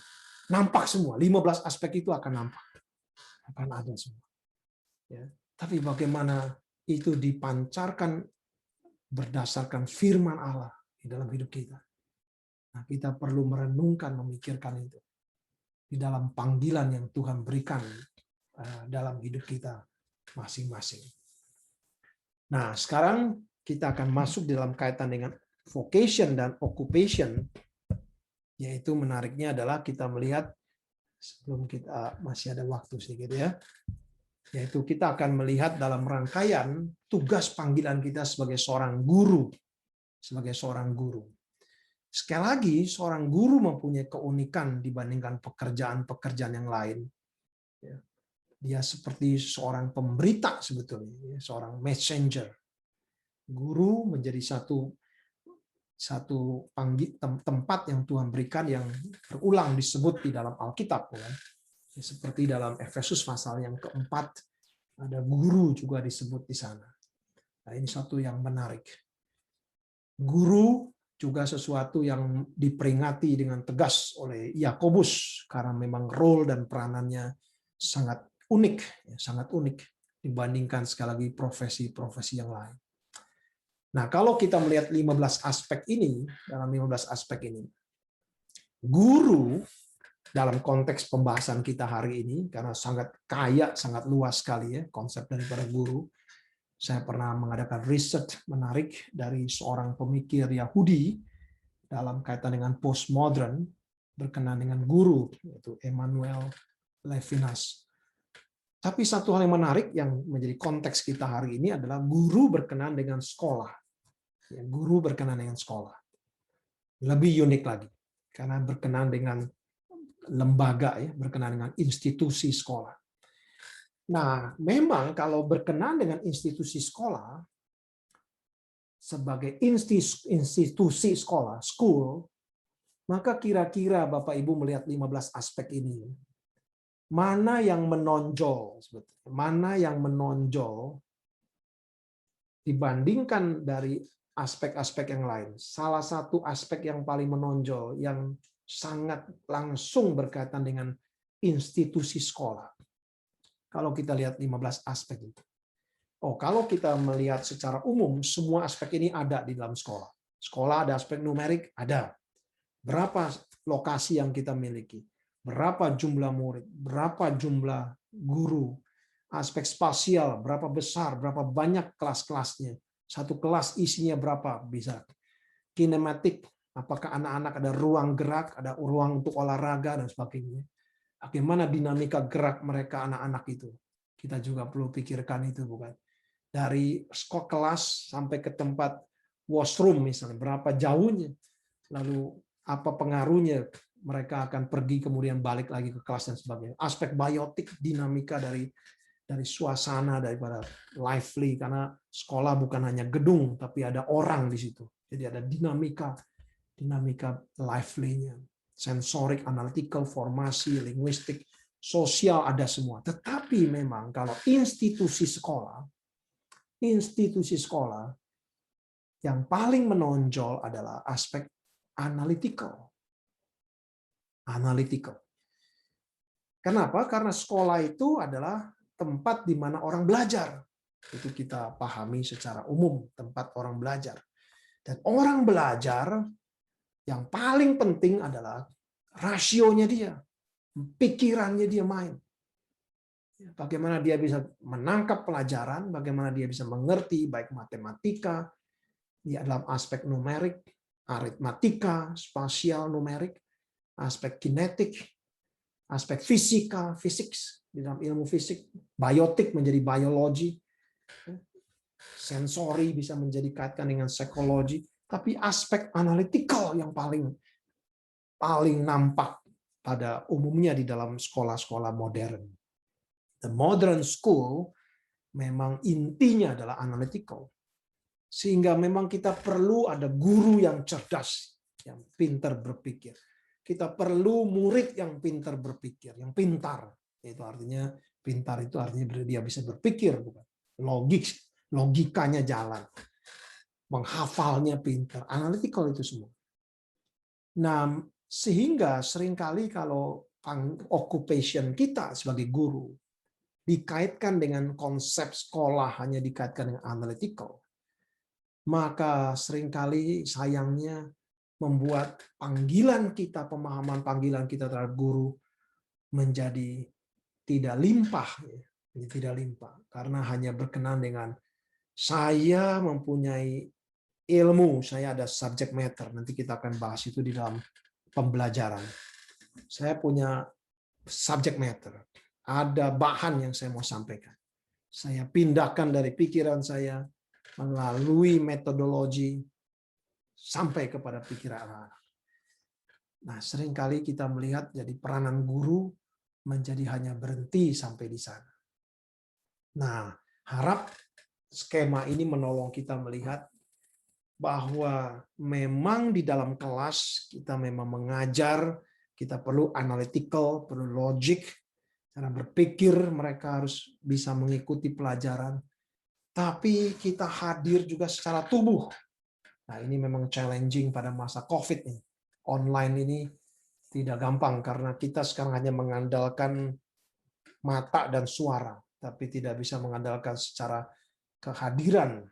S1: Nampak semua, 15 aspek itu akan nampak. Akan ada semua. Ya. Tapi bagaimana itu dipancarkan berdasarkan firman Allah di dalam hidup kita. Nah, kita perlu merenungkan, memikirkan itu. Di dalam panggilan yang Tuhan berikan dalam hidup kita masing-masing. Nah, sekarang kita akan masuk dalam kaitan dengan vocation dan occupation, yaitu menariknya adalah kita melihat, sebelum kita masih ada waktu sedikit ya, yaitu kita akan melihat dalam rangkaian tugas panggilan kita sebagai seorang guru. Sebagai seorang guru. Sekali lagi, seorang guru mempunyai keunikan dibandingkan pekerjaan-pekerjaan yang lain. Dia seperti seorang pemberita sebetulnya, seorang messenger. Guru menjadi satu tempat yang Tuhan berikan yang berulang disebut di dalam Alkitab. Seperti dalam Efesus pasal yang keempat, ada guru juga disebut di sana. Nah, ini satu yang menarik. Guru juga sesuatu yang diperingati dengan tegas oleh Yakobus karena memang role dan peranannya sangat unik dibandingkan sekali lagi profesi-profesi yang lain. Nah, kalau kita melihat 15 aspek ini, dalam 15 aspek ini, guru dalam konteks pembahasan kita hari ini, karena sangat kaya, sangat luas sekali ya konsep daripada guru. Saya pernah mengadakan riset menarik dari seorang pemikir Yahudi dalam kaitan dengan postmodern berkenaan dengan guru, yaitu Emmanuel Levinas. Tapi satu hal yang menarik yang menjadi konteks kita hari ini adalah guru berkenaan dengan sekolah. Ya, guru berkenaan dengan sekolah. Lebih unik lagi, karena berkenaan dengan lembaga, ya, berkenaan dengan institusi sekolah. Nah, memang kalau berkenaan dengan institusi sekolah, sebagai institusi sekolah, school, maka kira-kira Bapak Ibu melihat 15 aspek ini, mana yang menonjol, mana yang menonjol dibandingkan dari aspek-aspek yang lain. Salah satu aspek yang paling menonjol, yang sangat langsung berkaitan dengan institusi sekolah. Kalau kita lihat 15 aspek itu. Kalau kita melihat secara umum, semua aspek ini ada di dalam sekolah. Sekolah ada aspek numerik, ada. Berapa lokasi yang kita miliki? Berapa jumlah murid? Berapa jumlah guru? Aspek spasial, berapa besar, berapa banyak kelas-kelasnya? Satu kelas isinya berapa? Bisa. Kinematik, apakah anak-anak ada ruang gerak, ada ruang untuk olahraga, dan sebagainya. Bagaimana dinamika gerak mereka anak-anak itu? Kita juga perlu pikirkan itu, bukan? Dari kelas sampai ke tempat washroom misalnya, berapa jauhnya? Lalu apa pengaruhnya mereka akan pergi kemudian balik lagi ke kelas dan sebagainya. Aspek biotik, dinamika dari suasana, daripada lively, karena sekolah bukan hanya gedung, tapi ada orang di situ. Jadi ada dinamika lively-nya. Sensorik, analytical, formasi, linguistik, sosial, ada semua. Tetapi memang kalau institusi sekolah yang paling menonjol adalah aspek analytical. Analytical. Kenapa? Karena sekolah itu adalah tempat di mana orang belajar. Itu kita pahami secara umum, tempat orang belajar. Dan orang belajar yang paling penting adalah rasionya dia, pikirannya dia main. Bagaimana dia bisa menangkap pelajaran, bagaimana dia bisa mengerti baik matematika, dia dalam aspek numerik, aritmatika, spasial numerik, aspek kinetik, aspek fisika, physics, di dalam ilmu fisik, biotik menjadi biologi, sensori bisa menjadi kaitkan dengan psikologi, tapi aspek analytical yang paling nampak pada umumnya di dalam sekolah-sekolah modern. The modern school memang intinya adalah analytical. Sehingga memang kita perlu ada guru yang cerdas, yang pintar berpikir. Kita perlu murid yang pintar berpikir, yang pintar. Itu artinya pintar itu artinya dia bisa berpikir, bukan logikanya jalan, menghafalnya pintar, analytical itu semua. Nah, sehingga seringkali kalau occupation kita sebagai guru dikaitkan dengan konsep sekolah hanya dikaitkan dengan analytical, maka seringkali sayangnya membuat panggilan kita, pemahaman panggilan kita terhadap guru menjadi tidak limpah, tidak limpah, karena hanya berkenan dengan saya mempunyai ilmu, saya ada subject matter, nanti kita akan bahas itu di dalam pembelajaran. Saya punya subject matter, ada bahan yang saya mau sampaikan. Saya pindahkan dari pikiran saya melalui metodologi sampai kepada pikiran anak-anak. Nah, seringkali kita melihat jadi peranan guru menjadi hanya berhenti sampai di sana. Nah, harap skema ini menolong kita melihat bahwa memang di dalam kelas kita memang mengajar, kita perlu analytical, perlu logic, cara berpikir mereka harus bisa mengikuti pelajaran. Tapi kita hadir juga secara tubuh. Nah, ini memang challenging pada masa COVID ini. Online ini tidak gampang karena kita sekarang hanya mengandalkan mata dan suara, tapi tidak bisa mengandalkan secara kehadiran.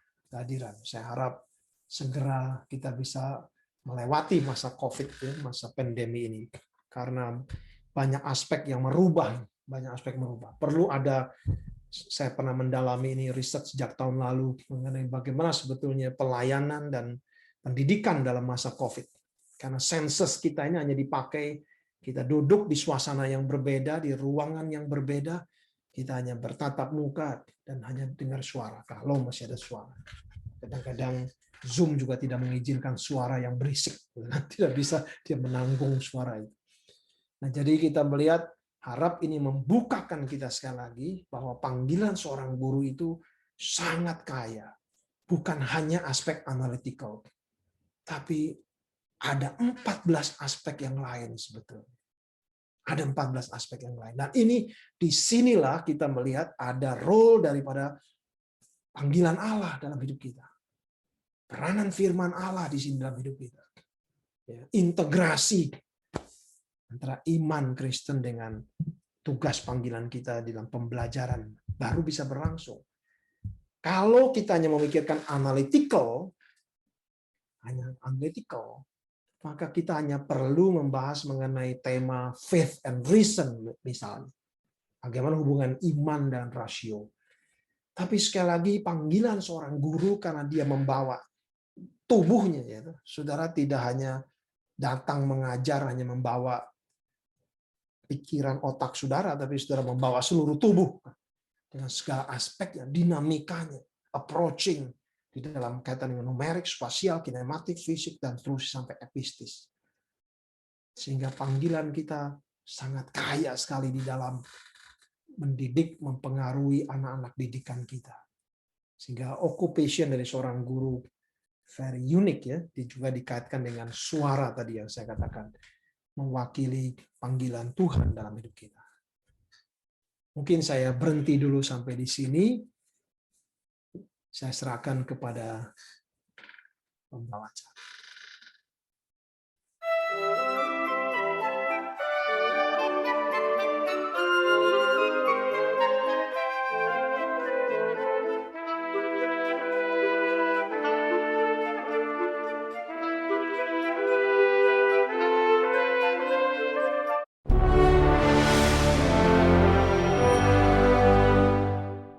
S1: Saya harap segera kita bisa melewati masa COVID, masa pandemi ini, karena banyak aspek yang merubah, Perlu ada, saya pernah mendalami ini riset sejak tahun lalu mengenai bagaimana sebetulnya pelayanan dan pendidikan dalam masa COVID. Karena sensus kita ini hanya dipakai, kita duduk di suasana yang berbeda, di ruangan yang berbeda, kita hanya bertatap muka dan hanya dengar suara, kalau masih ada suara. Kadang-kadang Zoom juga tidak mengizinkan suara yang berisik, tidak bisa dia menanggung suara itu. Nah, jadi kita melihat, harap ini membukakan kita sekali lagi bahwa panggilan seorang guru itu sangat kaya. Bukan hanya aspek analytical, tapi ada 14 aspek yang lain sebetulnya. Ada 14 aspek yang lain. Dan ini disinilah kita melihat ada role daripada panggilan Allah dalam hidup kita. Peranan firman Allah di sini dalam hidup kita. Integrasi antara iman Kristen dengan tugas panggilan kita dalam pembelajaran baru bisa berlangsung. Kalau kita hanya memikirkan analytical, maka kita hanya perlu membahas mengenai tema faith and reason misalnya. Bagaimana hubungan iman dan rasio. Tapi sekali lagi panggilan seorang guru karena dia membawa tubuhnya, ya, saudara tidak hanya datang mengajar hanya membawa pikiran otak saudara, tapi saudara membawa seluruh tubuh dengan segala aspeknya, dinamikanya, approaching di dalam kaitan dengan numerik, spasial, kinematik, fisik, dan terus sampai epistis. Sehingga panggilan kita sangat kaya sekali di dalam mendidik, mempengaruhi anak-anak didikan kita. Sehingga occupation dari seorang guru very unique, ya, juga dikaitkan dengan suara tadi yang saya katakan, mewakili panggilan Tuhan dalam hidup kita. Mungkin saya berhenti dulu sampai di sini. Saya serahkan kepada pembawa acara.
S2: Pak.